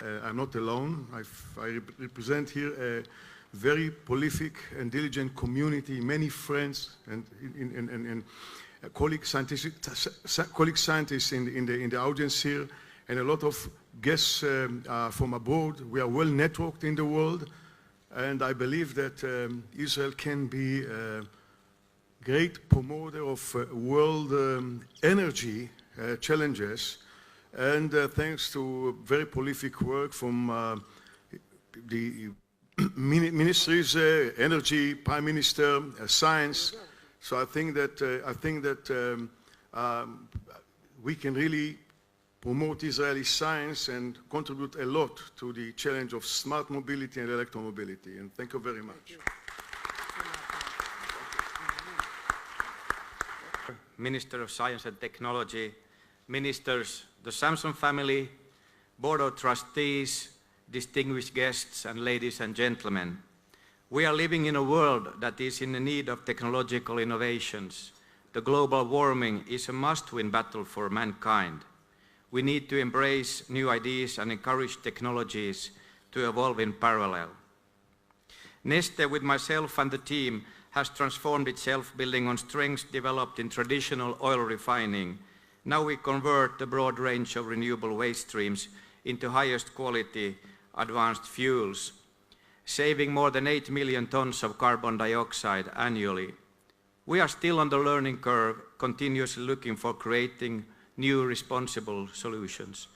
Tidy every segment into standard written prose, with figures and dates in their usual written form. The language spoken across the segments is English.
I'm not alone. I represent here a very prolific and diligent community, many friends and colleague scientists in the audience here, and a lot of guests from abroad. We are well networked in the world, and I believe that Israel can be a great promoter of world energy challenges, and thanks to very prolific work from the ministries, energy, prime minister, science. So I think that we can really promote Israeli science and contribute a lot to the challenge of smart mobility and electromobility. And thank you very much. Minister of Science and Technology, ministers, the Samson family, Board of Trustees, distinguished guests, and ladies and gentlemen. We are living in a world that is in need of technological innovations. The global warming is a must-win battle for mankind. We need to embrace new ideas and encourage technologies to evolve in parallel. Neste, with myself and the team, has transformed itself building on strengths developed in traditional oil refining. Now we convert the broad range of renewable waste streams into highest quality advanced fuels, saving more than 8 million tons of carbon dioxide annually. We are still on the learning curve, continuously looking for creating new responsible solutions.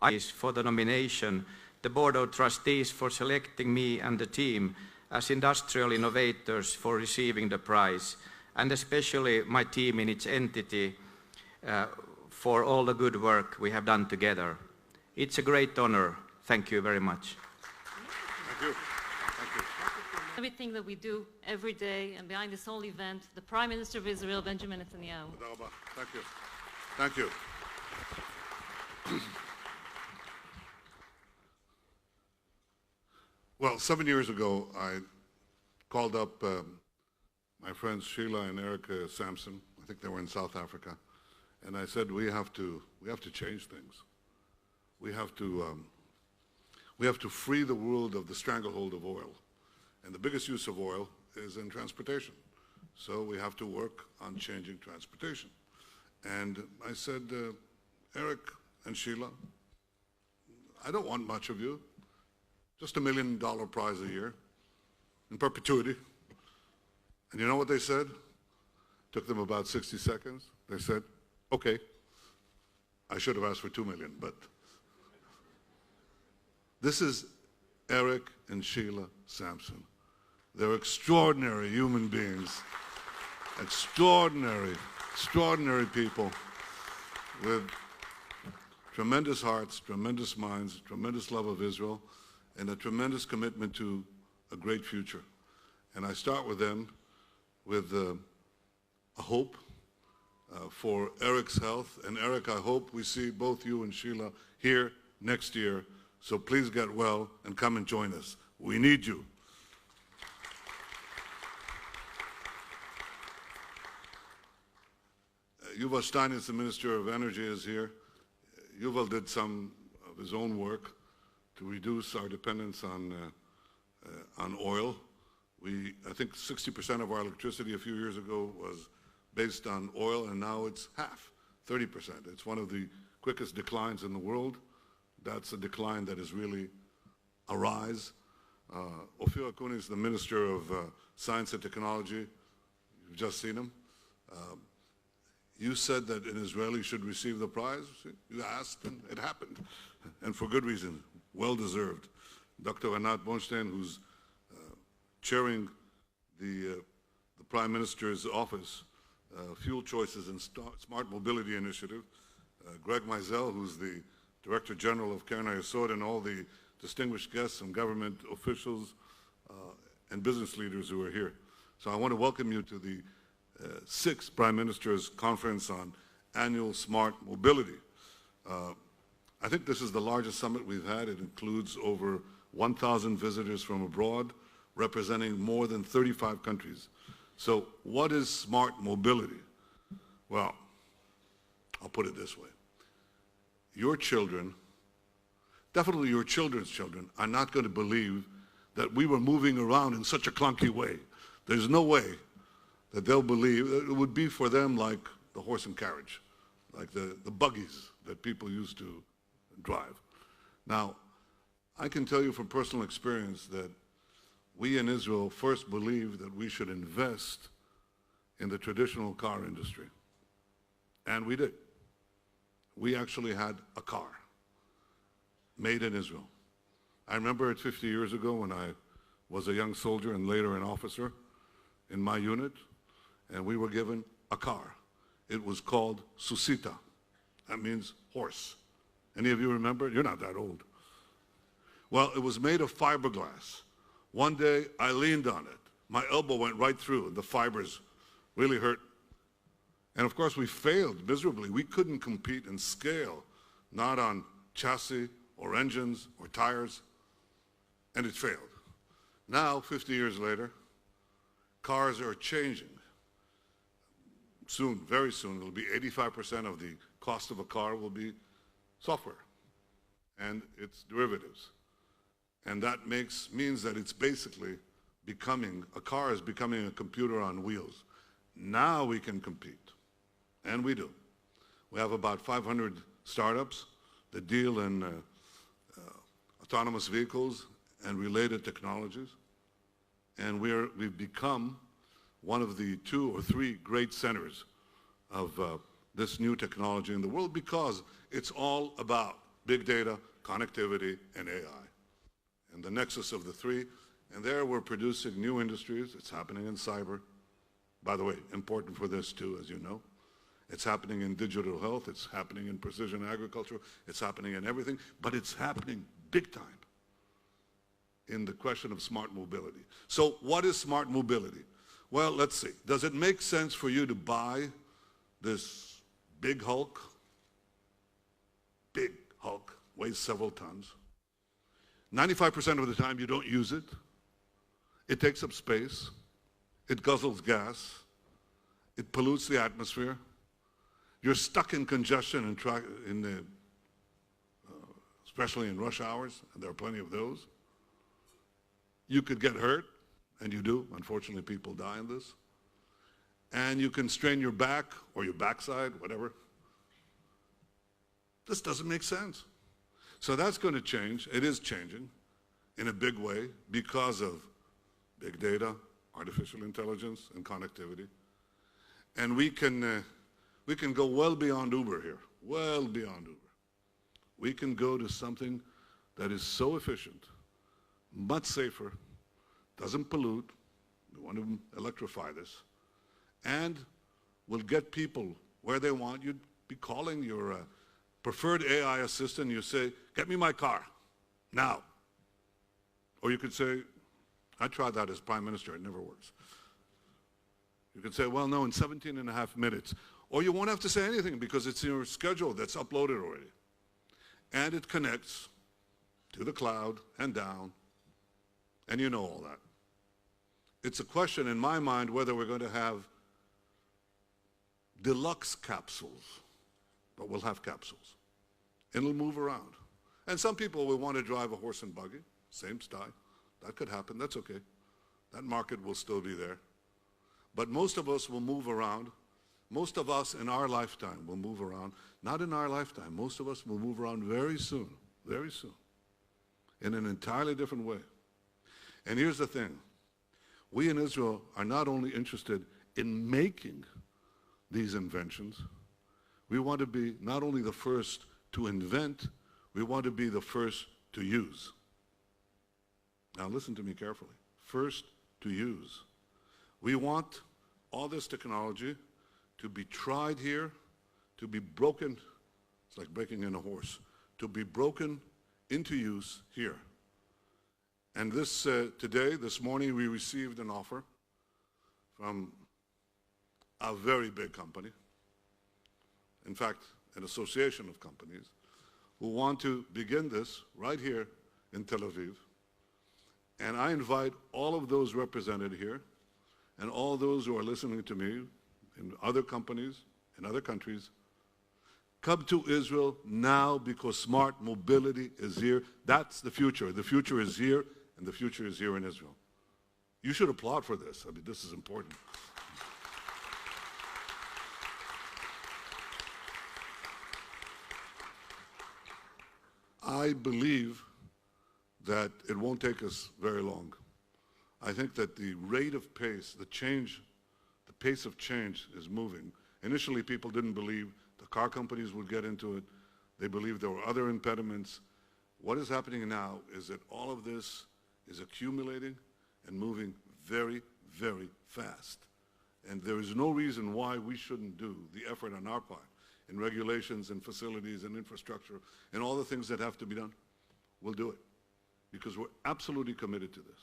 I for the nomination, the Board of Trustees for selecting me and the team as industrial innovators for receiving the prize, and especially my team in its entity for all the good work we have done together. It's a great honor. Thank you very much. Thank you. Thank you. Everything that we do every day, and behind this whole event, the Prime Minister of Israel, Benjamin Netanyahu. Thank you. Thank you. Well, 7 years ago, I called up my friends Sheila and Erica Sampson. I think they were in South Africa, and I said we have to change things. We have to free the world of the stranglehold of oil, and the biggest use of oil is in transportation. So we have to work on changing transportation. And I said, Eric and Sheila, I don't want much of you. Just $1 million prize a year in perpetuity. And you know what they said? Took them about 60 seconds. They said, okay. I should have asked for $2 million, but this is Eric and Sheila Sampson. They're extraordinary human beings, extraordinary people with tremendous hearts, tremendous minds, tremendous love of Israel, and a tremendous commitment to a great future. And I start with them with a hope for Eric's health. And Eric, I hope we see both you and Sheila here next year. So please get well and come and join us. We need you. Yuval Steinitz, the Minister of Energy, is here. Yuval did some of his own work to reduce our dependence on oil. I think 60% of our electricity a few years ago was based on oil, and now it's half, 30%. It's one of the quickest declines in the world. That's a decline that is really a rise. Ophir Akunis, the Minister of Science and Technology, you've just seen him. You said that an Israeli should receive the prize. You asked, and it happened, and for good reason, well-deserved. Dr. Anat Bonstein, who's chairing the Prime Minister's office, Fuel Choices and Smart Mobility Initiative. Greg Meisel, who's the Director General of Keren HaYesod, and all the distinguished guests and government officials and business leaders who are here. So I want to welcome you to the 6th Prime Minister's Conference on Annual Smart Mobility. I think this is the largest summit we've had. It includes over 1,000 visitors from abroad, representing more than 35 countries. So what is smart mobility? Well, I'll put it this way. Your children definitely your children's children, are not going to believe that we were moving around in such a clunky way. There's no way that they'll believe. It would be for them like the horse and carriage, like the buggies that people used to drive. Now, I can tell you from personal experience that we in Israel first believed that we should invest in the traditional car industry. And we did. We actually had a car made in Israel. I remember it 50 years ago when I was a young soldier and later an officer in my unit, and we were given a car. It was called Susita. That means horse. Any of you remember it? You're not that old. Well, it was made of fiberglass. One day, I leaned on it. My elbow went right through, and the fibers really hurt. And of course, we failed miserably. We couldn't compete and scale, not on chassis or engines or tires, and it failed. Now, 50 years later, cars are changing. Soon, very soon, it'll be 85% of the cost of a car will be software and its derivatives. And that means that it's basically a car is becoming a computer on wheels. Now we can compete, and we do. We have about 500 startups that deal in autonomous vehicles and related technologies, and we've become one of the 2 or 3 great centers of this new technology in the world because it's all about big data, connectivity, and AI, and the nexus of the 3. And there we're producing new industries. It's happening in cyber. By the way, important for this too, as you know. It's happening in digital health. It's happening in precision agriculture. It's happening in everything. But it's happening big time in the question of smart mobility. So what is smart mobility? Well, let's see. Does it make sense for you to buy this big Hulk? Big Hulk, weighs several tons. 95% of the time you don't use it. It takes up space. It guzzles gas. It pollutes the atmosphere. You're stuck in congestion especially in rush hours, and there are plenty of those. You could get hurt, and you do. Unfortunately, people die in this. And you can strain your back or your backside, whatever. This doesn't make sense. So that's going to change. It is changing in a big way because of big data, artificial intelligence, and connectivity. And we can go well beyond Uber here, well beyond Uber. We can go to something that is so efficient, much safer, doesn't pollute. We want to electrify this, and will get people where they want. You'd be calling your preferred AI assistant, you say, get me my car, now. Or you could say, I tried that as prime minister, it never works. You could say, well, no, in 17.5 minutes. Or you won't have to say anything because it's in your schedule that's uploaded already. And it connects to the cloud and down, and you know all that. It's a question in my mind whether we're going to have deluxe capsules, but we'll have capsules. And it'll move around. And some people will want to drive a horse and buggy, same style. That could happen, that's okay. That market will still be there. But most of us will move around. Most of us in our lifetime will move around. Not in our lifetime, most of us will move around very soon, in an entirely different way. And here's the thing. We in Israel are not only interested in making these inventions, we want to be not only the first to invent, we want to be the first to use. Now listen to me carefully. First to use. We want all this technology to be tried here, to be broken, it's like breaking in a horse, to be broken into use here. And this morning, we received an offer from a very big company, in fact, an association of companies, who want to begin this right here in Tel Aviv. And I invite all of those represented here and all those who are listening to me in other companies, in other countries, Come to Israel now because smart mobility is here. That's the future. The future is here, and the future is here in Israel. You should applaud for this. I mean, this is important. I believe that it won't take us very long. I think that the rate of pace, the pace of change is moving. Initially, people didn't believe the car companies would get into it. They believed there were other impediments. What is happening now is that all of this is accumulating and moving very, very fast. And there is no reason why we shouldn't do the effort on our part in regulations and facilities and infrastructure and all the things that have to be done. We'll do it because we're absolutely committed to this.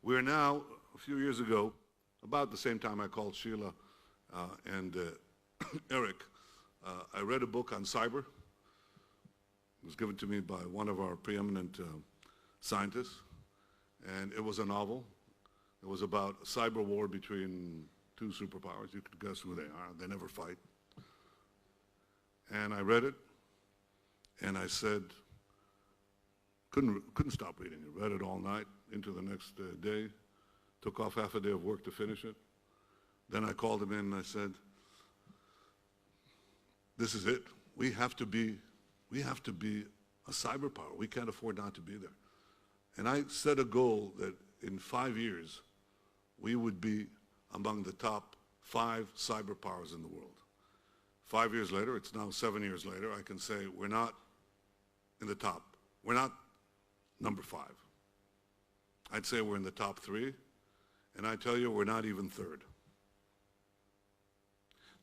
We're now, a few years ago, about the same time I called Sheila and Eric, I read a book on cyber. It was given to me by one of our preeminent scientists, and it was a novel. It was about a cyber war between two superpowers. You could guess who they are. They never fight. And I read it, and I said, couldn't stop reading it. Read it all night into the next day. Took off half a day of work to finish it. Then I called him in and I said, this is it. We have to be a cyber power. We can't afford not to be there. And I set a goal that in 5 years, we would be among the top 5 cyber powers in the world. 5 years later, it's now 7 years later, I can say we're not in the top. We're not number 5. I'd say we're in the top 3, and I tell you we're not even 3rd.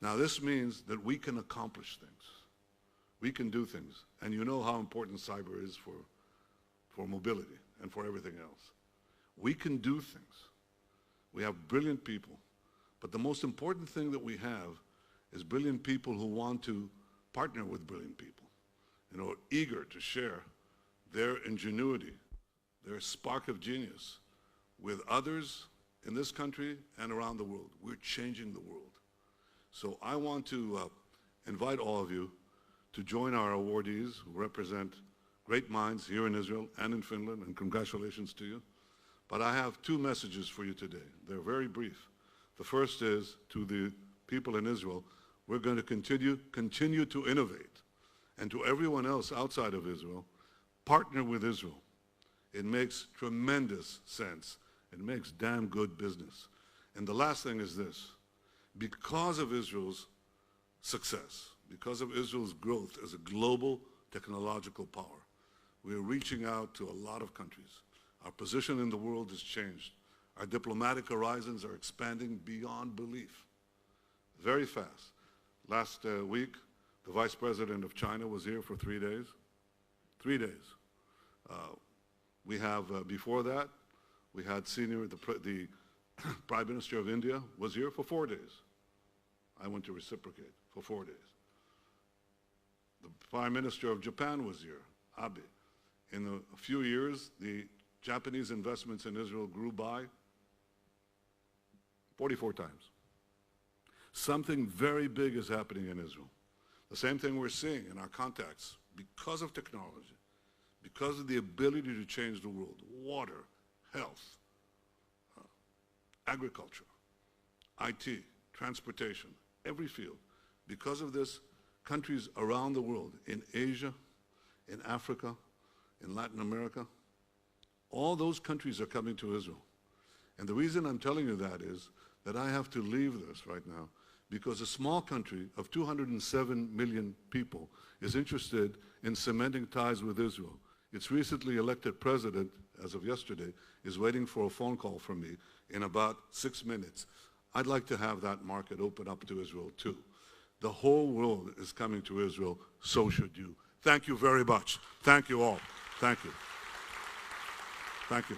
Now this means that we can accomplish things. We can do things, and you know how important cyber is for mobility and for everything else. We can do things. We have brilliant people, but the most important thing that we have is brilliant people who want to partner with brilliant people and are eager to share their ingenuity, their spark of genius with others in this country and around the world. We're changing the world. So I want to invite all of you to join our awardees who represent great minds here in Israel and in Finland, and congratulations to you. But I have 2 messages for you today. They're very brief. The first is to the people in Israel, we're going to continue to innovate. And to everyone else outside of Israel, partner with Israel. It makes tremendous sense. It makes damn good business. And the last thing is this. Because of Israel's success, because of Israel's growth as a global technological power, we're reaching out to a lot of countries. Our position in the world has changed. Our diplomatic horizons are expanding beyond belief, very fast. Last week, the Vice President of China was here for 3 days. 3 days. We have, before that, we had the Prime Minister of India was here for 4 days. I went to reciprocate for 4 days. The Prime Minister of Japan was here, Abe. In a few years, the Japanese investments in Israel grew by 44 times. Something very big is happening in Israel. The same thing we're seeing in our contacts because of technology, because of the ability to change the world. Water, health, agriculture, IT, transportation, every field. Because of this, countries around the world, in Asia, in Africa, in Latin America, all those countries are coming to Israel. And the reason I'm telling you that is that I have to leave this right now because a small country of 207 million people is interested in cementing ties with Israel. Its recently elected president, as of yesterday, is waiting for a phone call from me in about 6 minutes. I'd like to have that market open up to Israel too. The whole world is coming to Israel, so should you. Thank you very much. Thank you all. Thank you. Thank you.